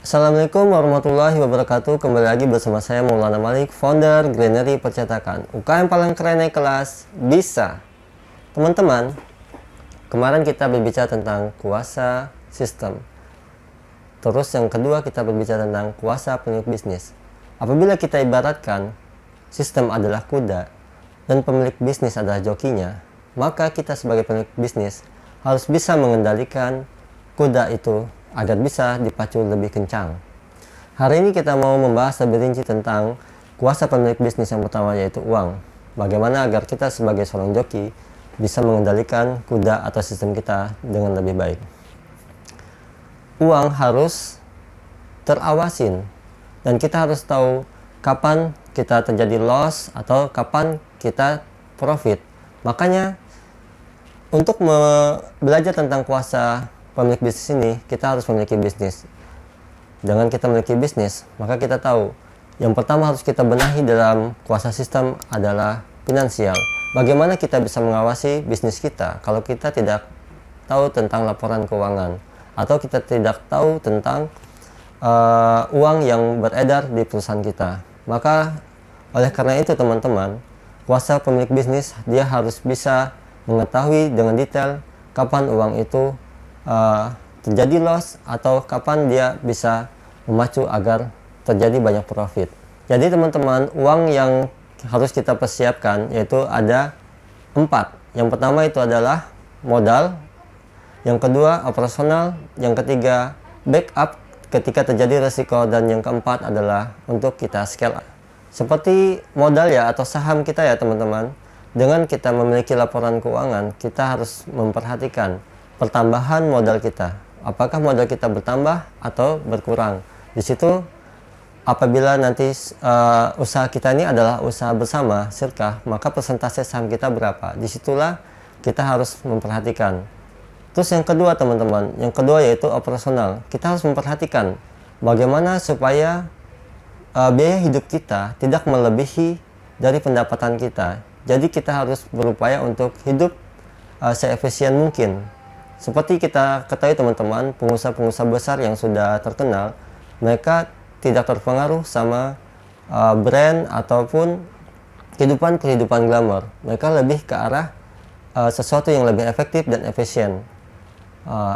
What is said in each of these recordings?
Assalamualaikum warahmatullahi wabarakatuh. Kembali lagi bersama saya Maulana Malik, founder Greenery Percetakan, UKM paling keren naik kelas bisa. Teman-teman, kemarin kita berbicara tentang kuasa sistem. Terus yang kedua kita berbicara tentang kuasa pemilik bisnis. Apabila kita ibaratkan sistem adalah kuda dan pemilik bisnis adalah jokinya, maka kita sebagai pemilik bisnis harus bisa mengendalikan kuda itu agar bisa dipacu lebih kencang. Hari ini kita mau membahas lebih rinci tentang kuasa pemilik bisnis yang pertama, yaitu uang. Bagaimana agar kita sebagai seorang joki bisa mengendalikan kuda atau sistem kita dengan lebih baik. Uang harus terawasin dan kita harus tahu kapan kita terjadi loss atau kapan kita profit. Makanya untuk belajar tentang kuasa pemilik bisnis ini, kita harus memiliki bisnis. Dengan kita memiliki bisnis, maka kita tahu yang pertama harus kita benahi dalam kuasa sistem adalah finansial. Bagaimana kita bisa mengawasi bisnis kita kalau kita tidak tahu tentang laporan keuangan atau kita tidak tahu tentang uang yang beredar di perusahaan kita. Maka oleh karena itu teman-teman, kuasa pemilik bisnis dia harus bisa mengetahui dengan detail kapan uang itu terjadi loss atau kapan dia bisa memacu agar terjadi banyak profit. Jadi teman-teman, uang yang harus kita persiapkan yaitu ada 4. Yang pertama itu adalah modal, yang kedua operasional, yang ketiga backup ketika terjadi resiko, dan yang keempat adalah untuk kita scale up. Seperti modal ya atau saham kita ya teman-teman, dengan kita memiliki laporan keuangan, kita harus memperhatikan pertambahan modal kita. Apakah modal kita bertambah atau berkurang? Di situ apabila nanti usaha kita ini adalah usaha bersama sirkah, maka persentase saham kita berapa? Disitulah kita harus memperhatikan. Terus yang kedua teman-teman, yang kedua yaitu operasional. Kita harus memperhatikan bagaimana supaya biaya hidup kita tidak melebihi dari pendapatan kita. Jadi kita harus berupaya untuk hidup seefisien mungkin. Seperti kita ketahui teman-teman, pengusaha-pengusaha besar yang sudah terkenal, mereka tidak terpengaruh sama brand ataupun kehidupan glamour. Mereka lebih ke arah sesuatu yang lebih efektif dan efisien.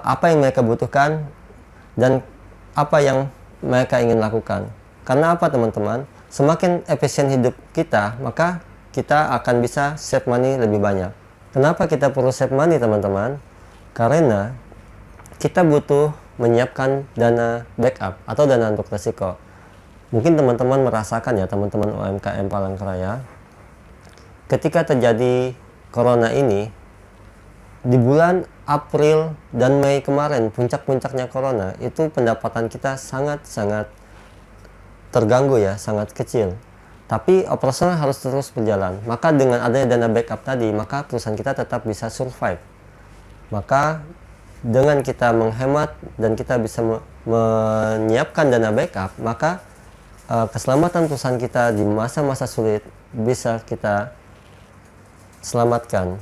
Apa yang mereka butuhkan dan apa yang mereka ingin lakukan. Karena apa teman-teman? Semakin efisien hidup kita, maka kita akan bisa save money lebih banyak. Kenapa kita perlu save money teman-teman? Karena kita butuh menyiapkan dana backup atau dana untuk resiko. Mungkin teman-teman merasakan ya, teman-teman UMKM Palangkaraya, ketika terjadi corona ini di bulan April dan Mei kemarin, puncak-puncaknya corona, itu pendapatan kita sangat-sangat terganggu ya, sangat kecil. Tapi operasional harus terus berjalan. Maka dengan adanya dana backup tadi, maka perusahaan kita tetap bisa survive. Maka dengan kita menghemat dan kita bisa menyiapkan dana backup, maka keselamatan perusahaan kita di masa-masa sulit bisa kita selamatkan.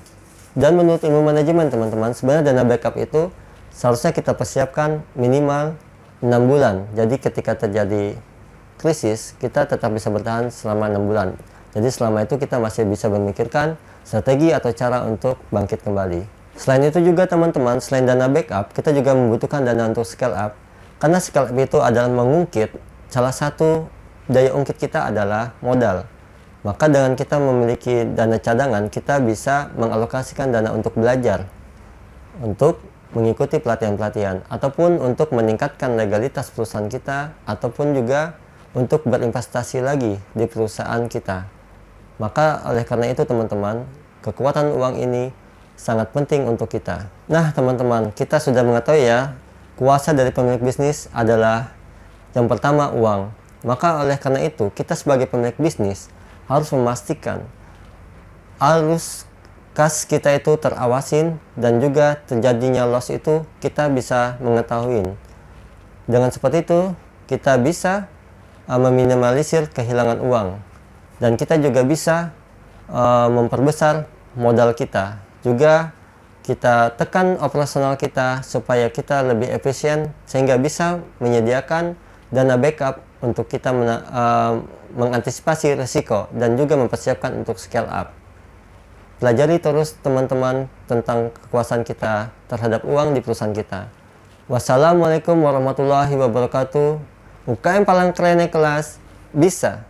Dan menurut ilmu manajemen teman-teman, sebenarnya dana backup itu seharusnya kita persiapkan minimal 6 bulan. Jadi ketika terjadi krisis, kita tetap bisa bertahan selama 6 bulan. Jadi selama itu kita masih bisa memikirkan strategi atau cara untuk bangkit kembali. Selain itu juga teman-teman, selain dana backup, kita juga membutuhkan dana untuk scale up. Karena scale up itu adalah mengungkit, salah satu daya ungkit kita adalah modal. Maka dengan kita memiliki dana cadangan, kita bisa mengalokasikan dana untuk belajar, untuk mengikuti pelatihan-pelatihan, ataupun untuk meningkatkan legalitas perusahaan kita, ataupun juga untuk berinvestasi lagi di perusahaan kita. Maka oleh karena itu teman-teman, kekuatan uang ini sangat penting untuk kita. Nah teman-teman, kita sudah mengetahui ya, kuasa dari pemilik bisnis adalah yang pertama uang. Maka oleh karena itu, kita sebagai pemilik bisnis harus memastikan arus kas kita itu terawasin, dan juga terjadinya loss itu kita bisa mengetahui. Dengan seperti itu, kita bisa meminimalisir kehilangan uang, dan kita juga bisa memperbesar modal kita. Juga kita tekan operasional kita supaya kita lebih efisien sehingga bisa menyediakan dana backup untuk kita mengantisipasi risiko dan juga mempersiapkan untuk scale up. Pelajari terus teman-teman tentang kekuasaan kita terhadap uang di perusahaan kita. Wassalamualaikum warahmatullahi wabarakatuh. UKM paling keren kelas bisa.